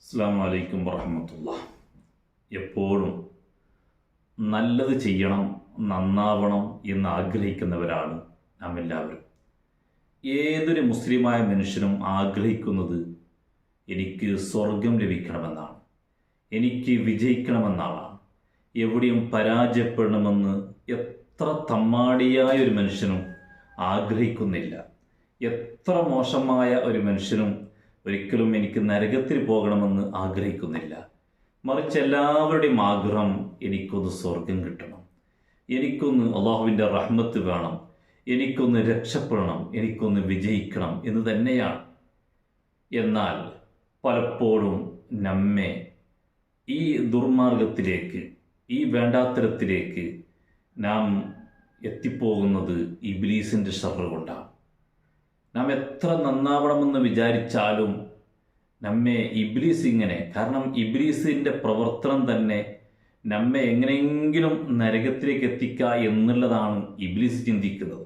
അസ്സലാമു അലൈക്കും വറഹ്മത്തുള്ളാഹി. എപ്പോഴും നല്ലത് ചെയ്യണം, നന്നാവണം എന്ന് ആഗ്രഹിക്കുന്നവരാണ് നാം എല്ലാവരും. ഏതൊരു മുസ്ലിമായ മനുഷ്യനും ആഗ്രഹിക്കുന്നത് എനിക്ക് സ്വർഗം ലഭിക്കണമെന്നാണ്, എനിക്ക് വിജയിക്കണമെന്നാണ്. എവിടെയും പരാജയപ്പെടണമെന്ന് എത്ര തമ്മാടിയായ ഒരു മനുഷ്യനും ആഗ്രഹിക്കുന്നില്ല. എത്ര മോശമായ ഒരു മനുഷ്യനും ഒരിക്കലും എനിക്ക് നരകത്തിൽ പോകണമെന്ന് ആഗ്രഹിക്കുന്നില്ല. മറിച്ച് എല്ലാവരുടെയും ആഗ്രഹം എനിക്കൊന്ന് സ്വർഗം കിട്ടണം, എനിക്കൊന്ന് അള്ളാഹുവിൻ്റെ റഹ്മത്ത് വേണം, എനിക്കൊന്ന് രക്ഷപ്പെടണം, എനിക്കൊന്ന് വിജയിക്കണം എന്ന് തന്നെയാണ്. എന്നാൽ പലപ്പോഴും നമ്മെ ഈ ദുർമാർഗത്തിലേക്ക്, ഈ വേണ്ടാത്തരത്തിലേക്ക് നാം എത്തിപ്പോകുന്നത് ഇബ്ലീസിൻ്റെ ശർറ് കൊണ്ടാണ്. നാം എത്ര നന്നാവണമെന്ന് വിചാരിച്ചാലും നമ്മെ ഇബ്ലീസ് ഇങ്ങനെ, കാരണം ഇബ്ലീസിൻ്റെ പ്രവർത്തനം തന്നെ നമ്മെ എങ്ങനെയെങ്കിലും നരകത്തിലേക്ക് എത്തിക്കുക എന്നുള്ളതാണ് ഇബ്ലീസ് ചിന്തിക്കുന്നത്.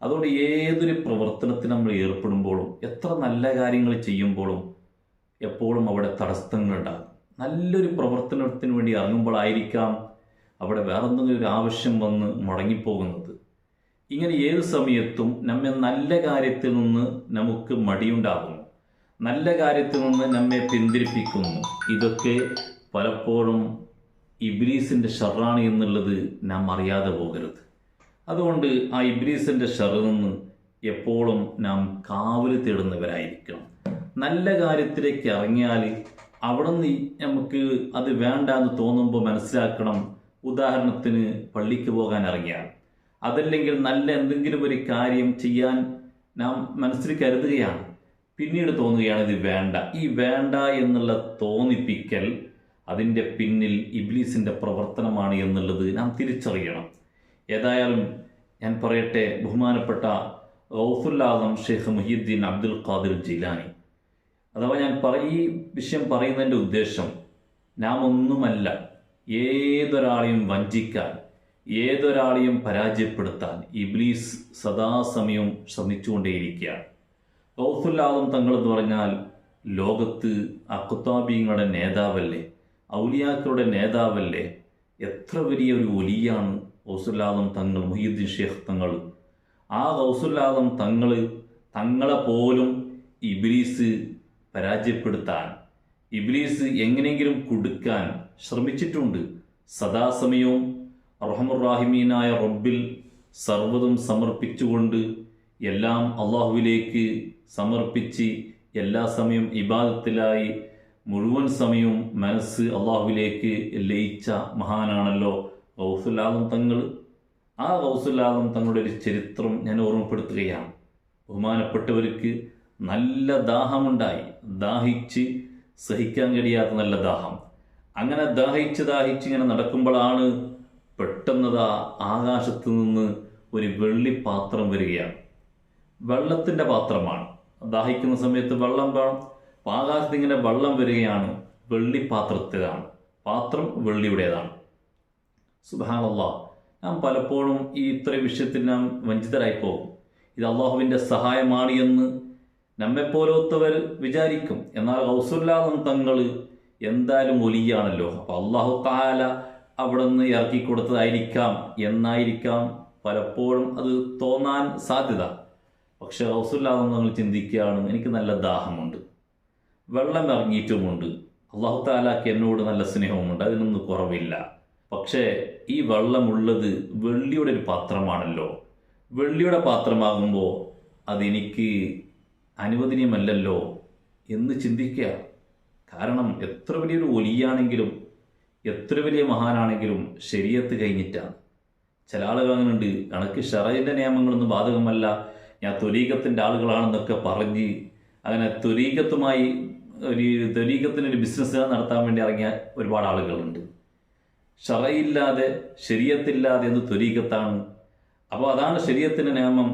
അതുകൊണ്ട് ഏതൊരു പ്രവർത്തനത്തിന് നമ്മൾ ഏർപ്പെടുമ്പോഴും, എത്ര നല്ല കാര്യങ്ങൾ ചെയ്യുമ്പോഴും എപ്പോഴും അവിടെ തടസ്സങ്ങളുണ്ടാകും. നല്ലൊരു പ്രവർത്തനത്തിന് വേണ്ടി ഇറങ്ങുമ്പോഴായിരിക്കാം അവിടെ വേറെന്തെങ്കിലും ഒരു ആവശ്യം വന്ന് മുടങ്ങിപ്പോകുന്നത്. ഇങ്ങനെ ഏത് സമയത്തും നമ്മെ നല്ല കാര്യത്തിൽ നിന്ന് നമുക്ക് മടിയുണ്ടാകുന്നു, നല്ല കാര്യത്തിൽ നിന്ന് നമ്മെ പിന്തിരിപ്പിക്കുന്നു. ഇതൊക്കെ പലപ്പോഴും ഇബ്ലീസിൻ്റെ ഷർറാണ് എന്നുള്ളത് നാം അറിയാതെ പോകരുത്. അതുകൊണ്ട് ആ ഇബ്ലീസിൻ്റെ ഷർറിൽ നിന്ന് എപ്പോഴും നാം കാവൽ തേടുന്നവരായിരിക്കണം. നല്ല കാര്യത്തിലേക്ക് ഇറങ്ങിയാൽ അവിടെ നിന്ന് നമുക്ക് അത് വേണ്ട എന്ന് തോന്നുമ്പോൾ മനസ്സിലാക്കണം. ഉദാഹരണത്തിന് പള്ളിക്ക് പോകാൻ ഇറങ്ങിയാൽ, അതല്ലെങ്കിൽ നല്ല എന്തെങ്കിലും ഒരു കാര്യം ചെയ്യാൻ നാം മനസ്സിൽ കരുതുകയാണ്, പിന്നീട് തോന്നുകയാണ് ഇത് വേണ്ട. ഈ വേണ്ട എന്നുള്ള തോന്നിപ്പിക്കൽ അതിൻ്റെ പിന്നിൽ ഇബ്ലീസിൻ്റെ പ്രവർത്തനമാണ് എന്നുള്ളത് നാം തിരിച്ചറിയണം. ഏതായാലും ഞാൻ പറയട്ടെ, ബഹുമാനപ്പെട്ട ഗൗസുൽ ആസം ഷെയ്ഖ് മുഹീദ്ദീൻ അബ്ദുൽ ഖാദിർ ജീലാനി, അഥവാ ഞാൻ ഈ വിഷയം പറയുന്നതിൻ്റെ ഉദ്ദേശം, നാം ഒന്നുമല്ല ഏതൊരാളെയും വഞ്ചിക്കാൻ, ഏതൊരാളെയും പരാജയപ്പെടുത്താൻ ഇബ്ലീസ് സദാസമയവും ശ്രമിച്ചുകൊണ്ടേയിരിക്കുകയാണ്. ഗൗസുൽ ആസം തങ്ങൾ എന്ന് പറഞ്ഞാൽ ലോകത്ത് അഖ്താബീങ്ങളുടെ നേതാവല്ലേ, ഔലിയാക്കളുടെ നേതാവല്ലേ. എത്ര വലിയ ഒരു ഒലിയാണ് ഗൗസുൽ ആസം തങ്ങൾ, മുഹീദ്ദീൻ ഷെയ്ഖ് തങ്ങൾ. ആ ഗൗസുൽ ആസം തങ്ങളെ പോലും ഇബ്ലീസ് പരാജയപ്പെടുത്താൻ, ഇബ്ലീസ് എങ്ങനെയെങ്കിലും കൊടുക്കാൻ ശ്രമിച്ചിട്ടുണ്ട്. സദാസമയവും റഹ്മുർ-റാഹിമീനായ റബ്ബിൽ സർവ്വതും സമർപ്പിച്ചുകൊണ്ട്, എല്ലാം അള്ളാഹുവിലേക്ക് സമർപ്പിച്ച് എല്ലാ സമയം ഇബാദത്തിലായി മുഴുവൻ സമയവും മനസ്സ് അള്ളാഹുവിലേക്ക് ലയിച്ച മഹാനാണല്ലോ ഗൗസുൽ ആസം തങ്ങൾ. ആ ഗൗസുൽ ആസം തങ്ങളുടെ ഒരു ചരിത്രം ഞാൻ ഓർമ്മപ്പെടുത്തുകയാണ്. ബഹുമാനപ്പെട്ടവർക്ക് നല്ല ദാഹമുണ്ടായി, ദാഹിച്ച് സഹിക്കാൻ കഴിയാത്ത നല്ല ദാഹം. അങ്ങനെ ദാഹിച്ച് ഇങ്ങനെ നടക്കുമ്പോഴാണ് പെട്ടെന്നതാ ആകാശത്ത് നിന്ന് ഒരു വെള്ളിപ്പാത്രം വരികയാണ്. വെള്ളത്തിൻ്റെ പാത്രമാണ്, ദാഹിക്കുന്ന സമയത്ത് വെള്ളം വേണം. ആകാശത്ത് ഇങ്ങനെ വെള്ളം വരികയാണ്, വെള്ളിപ്പാത്രത്തിലാണ്, പാത്രം വെള്ളിയുടേതാണ്. സുബ്ഹാനല്ലാഹ്, നാം പലപ്പോഴും ഈ ഇത്രയും വിഷയത്തിൽ നാം വഞ്ചിതരായി പോകും. ഇത് അള്ളാഹുവിൻ്റെ സഹായമാണ് എന്ന് നമ്മെപ്പോലത്തവർ വിചാരിക്കും. എന്നാൽ ഗൗസുൽ ആസം തങ്ങൾ എന്തായാലും ഒലിയാണല്ലോ, അപ്പോൾ അള്ളാഹു തആല അവിടെ നിന്ന് ഇറക്കി കൊടുത്തതായിരിക്കാം എന്നായിരിക്കാം പലപ്പോഴും അത് തോന്നാൻ സാധ്യത. പക്ഷെ ഗൗസുൽ ആസം തങ്ങൾ ചിന്തിക്കുകയാണ്, എനിക്ക് നല്ല ദാഹമുണ്ട്, വെള്ളം ഇറങ്ങിയിട്ടുമുണ്ട്, അള്ളാഹു തആലക്ക് എന്നോട് നല്ല സ്നേഹവുമുണ്ട്, അതിനൊന്നും കുറവില്ല. പക്ഷേ ഈ വെള്ളമുള്ളത് വെള്ളിയുടെ ഒരു പാത്രമാണല്ലോ, വെള്ളിയുടെ പാത്രമാകുമ്പോൾ അതെനിക്ക് അനുവദനീയമല്ലല്ലോ എന്ന് ചിന്തിക്കുക. കാരണം എത്ര വലിയൊരു ഒലിയാണെങ്കിലും, എത്ര വലിയ മഹാനാണെങ്കിലും ശരീഅത്ത് കഴിഞ്ഞിട്ടാണ്. ചില ആളുകൾ അങ്ങനെയുണ്ട്, കണക്ക് ശറഈന്റെ നിയമങ്ങളൊന്നും ബാധകമല്ല, ഞാൻ ത്വരീഖത്തിൻ്റെ ആളുകളാണെന്നൊക്കെ പറഞ്ഞ് അങ്ങനെ ത്വരീഖത്തിനൊരു ബിസിനസ് നടത്താൻ വേണ്ടി ഇറങ്ങിയ ഒരുപാട് ആളുകളുണ്ട്. ശറഈല്ലാതെ, ശരീഅത്തില്ലാതെ എന്ത് ത്വരീഖത്താണ്? അപ്പോൾ അതാണ് ശരീഅത്തിൻ്റെ നിയമം.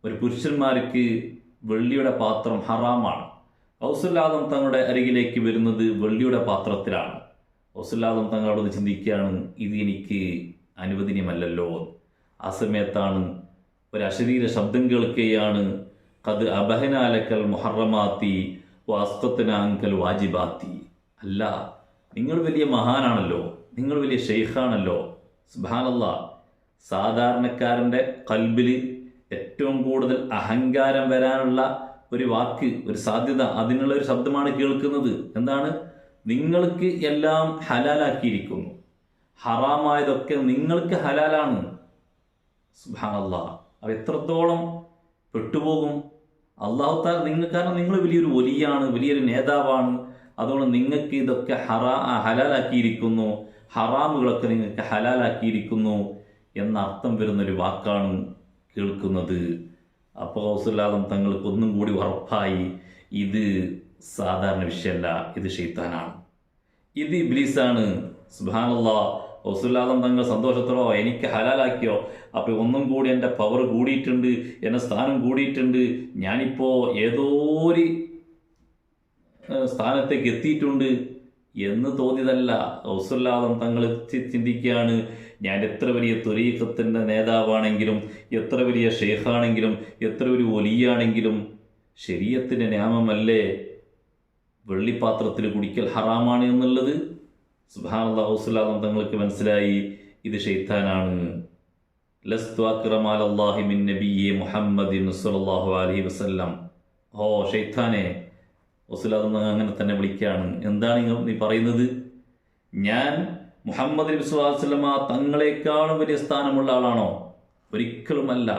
ഒരു പുരുഷന്മാർക്ക് വെള്ളിയുടെ പാത്രം ഹറാമാണ്. ഗൗസുൽ ആസം തങ്ങളുടെ അരികിലേക്ക് വരുന്നത് വെള്ളിയുടെ പാത്രത്തിലാണ്. ഗൗസുൽ ആസം തങ്ങളോട് ചിന്തിക്കുകയാണ്, ഇത് എനിക്ക് അനുവദനീയമല്ലല്ലോ. ആ സമയത്താണ് ഒരു അശരീര ശബ്ദം കേൾക്കുകയാണ്, ഖദ് അബഹനാലക്കൽ മുഹറമാത്തി വാസ്തത്തിനാങ്കൽ വാജിബാത്തി. അല്ല, നിങ്ങൾ വലിയ മഹാനാണല്ലോ, നിങ്ങൾ വലിയ ഷെയ്ഖാണല്ലോ. സുബ്ഹാനല്ലാഹ്, സാധാരണക്കാരൻ്റെ കൽബിൽ ഏറ്റവും കൂടുതൽ അഹങ്കാരം വരാനുള്ള ഒരു വാക്ക്, ഒരു സാധ്യത, അതിനുള്ള ഒരു ശബ്ദമാണ് കേൾക്കുന്നത്. എന്താണ്? നിങ്ങൾക്ക് എല്ലാം ഹലാലാക്കിയിരിക്കുന്നു, ഹറാമായതൊക്കെ നിങ്ങൾക്ക് ഹലാലാണ്. സുബ്ഹാനല്ലാഹ്, അവ എത്രത്തോളം പെട്ടുപോകും അള്ളാഹു താല കാരണം നിങ്ങൾ വലിയൊരു വലിയാണ്, വലിയൊരു നേതാവാണ്, അതുകൊണ്ട് നിങ്ങൾക്ക് ഇതൊക്കെ ഹലാലാക്കിയിരിക്കുന്നു, ഹറാമുകളൊക്കെ നിങ്ങൾക്ക് ഹലാലാക്കിയിരിക്കുന്നു എന്നർത്ഥം വരുന്നൊരു വാക്കാണ് കേൾക്കുന്നത്. അപ്പോൾ ഗൗസുൽ തങ്ങൾക്ക് ഒന്നും കൂടി ഉറപ്പായി, ഇത് സാധാരണ വിഷയമല്ല, ഇത് ശൈത്താനാണ്, ഇത് ഇബ്ലീസാണ്. സുബ്ഹാനല്ലാഹ്, ഗൗസുൽ തങ്ങൾ സന്തോഷത്തോടെ എനിക്ക് ഹലാലാക്കിയോ, അപ്പോൾ ഒന്നും കൂടി എൻ്റെ പവർ കൂടിയിട്ടുണ്ട്, എൻ്റെ സ്ഥാനം കൂടിയിട്ടുണ്ട്, ഞാനിപ്പോൾ ഏതോ ഒരു സ്ഥാനത്തേക്ക് എത്തിയിട്ടുണ്ട് എന്ന് തോന്നിയതല്ല. ഗൗസുൽ തങ്ങൾ ചിന്തിക്കുകയാണ്, ഞാൻ എത്ര വലിയ ത്വരീഖത്തിൻ്റെ നേതാവാണെങ്കിലും, എത്ര വലിയ ഷെയ്ഖാണെങ്കിലും, എത്ര ഒരു വലിയാണെങ്കിലും ശരീഅത്തിൻ്റെ നിയമമല്ലേ വെള്ളിപ്പാത്രത്തിൽ കുടിക്കൽ ഹറാമാണ് എന്നുള്ളത്. സുബ്ഹാനല്ലാഹ്, ഗൗസുൽ തങ്ങൾക്ക് മനസ്സിലായി ഇത് ശൈത്താനാണ്. ലസ്തു അക്റമ അലല്ലാഹി മിൻ നബിയ്യി മുഹമ്മദിൻ സ്വല്ലല്ലാഹു അലൈഹി വസല്ലം. ഓ ശൈത്താനെ, ഗൗസുൽ അങ്ങനെ തന്നെ വിളിക്കുകയാണ്. എന്താണ് നീ പറയുന്നത്? ഞാൻ മുഹമ്മദ് നബി സ്വല്ലല്ലാഹു അലൈഹി വസല്ലമ തങ്ങളെക്കാളും വലിയ സ്ഥാനമുള്ള ആളാണോ? ഒരിക്കലുമല്ല.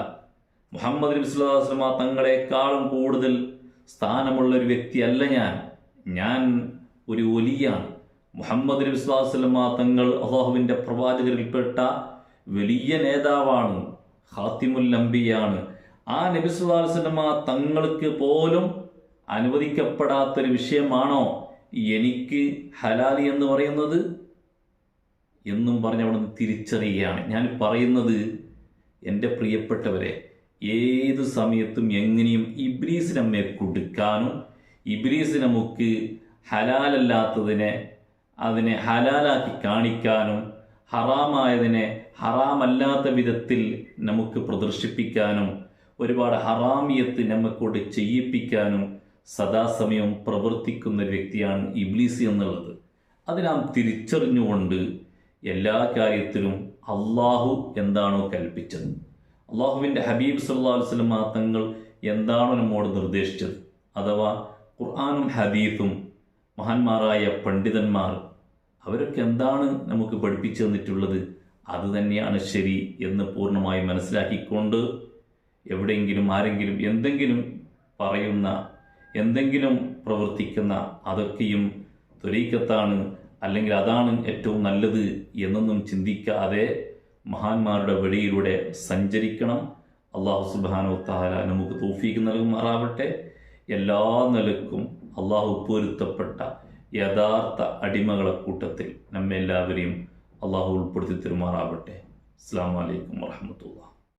മുഹമ്മദ് നബി സ്വല്ലല്ലാഹു അലൈഹി വസല്ലമ തങ്ങളെക്കാളും കൂടുതൽ സ്ഥാനമുള്ള ഒരു വ്യക്തിയല്ല ഞാൻ ഒരു വലിയാണ്. മുഹമ്മദ് നബി സ്വല്ലല്ലാഹു അലൈഹി വസല്ലമ തങ്ങൾ അല്ലാഹുവിൻ്റെ പ്രവാചകരിൽപ്പെട്ട വലിയ നേതാവാണ്, ഖാത്തിമുൽ അംബിയാണ്. ആ നബി സല്ലല്ലാഹു അലൈഹി വസല്ലമ തങ്ങൾക്ക് പോലും അനുവദിക്കപ്പെടാത്തൊരു വിഷയമാണോ എനിക്ക് ഹലാലി എന്ന് പറയുന്നത് എന്നും പറഞ്ഞ് അവിടെ നിന്ന് തിരിച്ചറിയുകയാണ്. ഞാൻ പറയുന്നത്, എൻ്റെ പ്രിയപ്പെട്ടവരെ, ഏത് സമയത്തും എങ്ങനെയും ഇബ്ലീസ് നമ്മെ കൊടുക്കാനും ഇബ്ലീസ് നമുക്ക് ഹലാലല്ലാത്തതിനെ അതിനെ ഹലാലാക്കി കാണിക്കാനും ഹറാമായതിനെ ഹറാമല്ലാത്ത വിധത്തിൽ നമുക്ക് പ്രദർശിപ്പിക്കാനും ഒരുപാട് ഹറാമിയത്ത് നമുക്കൊണ്ട് ചെയ്യിപ്പിക്കാനും സദാസമയം പ്രവർത്തിക്കുന്ന ഒരു വ്യക്തിയാണ് ഇബ്ലീസ് എന്നുള്ളത്. അത് നാം തിരിച്ചറിഞ്ഞുകൊണ്ട് എല്ലാ കാര്യത്തിലും അള്ളാഹു എന്താണോ കൽപ്പിച്ചത്, അള്ളാഹുവിൻ്റെ ഹബീബ് സല്ലല്ലാഹു അലൈഹി വസല്ലം തങ്ങൾ എന്താണോ നമ്മോട് നിർദ്ദേശിച്ചത്, അഥവാ ഖുർആനും ഹദീസും മഹാന്മാരായ പണ്ഡിതന്മാർ അവരൊക്കെ എന്താണ് നമുക്ക് പഠിപ്പിച്ചു തന്നിട്ടുള്ളത്, അത് തന്നെയാണ് ശരി എന്ന് പൂർണ്ണമായി മനസ്സിലാക്കിക്കൊണ്ട് എവിടെയെങ്കിലും ആരെങ്കിലും എന്തെങ്കിലും പറയുന്ന, എന്തെങ്കിലും പ്രവർത്തിക്കുന്ന അതൊക്കെയും ത്വരീഖത്താണ്, അല്ലെങ്കിൽ അതാണ് ഏറ്റവും നല്ലത് എന്നൊന്നും ചിന്തിക്കാതെ മഹാന്മാരുടെ വഴിയിലൂടെ സഞ്ചരിക്കണം. അള്ളാഹു സുബ്ഹാനഹു വ തആല നമുക്ക് തൗഫീഖ് നൽകുമാറാവട്ടെ. എല്ലാ നിലക്കും അള്ളാഹു പൊരുത്തപ്പെട്ട യഥാർത്ഥ അടിമകളെ കൂട്ടത്തിൽ നമ്മെല്ലാവരെയും അള്ളാഹു ഉൾപ്പെടുത്തി തരുമാറാവട്ടെ. അസ്സലാമു അലൈക്കും വറഹ്മത്തുള്ളാഹി.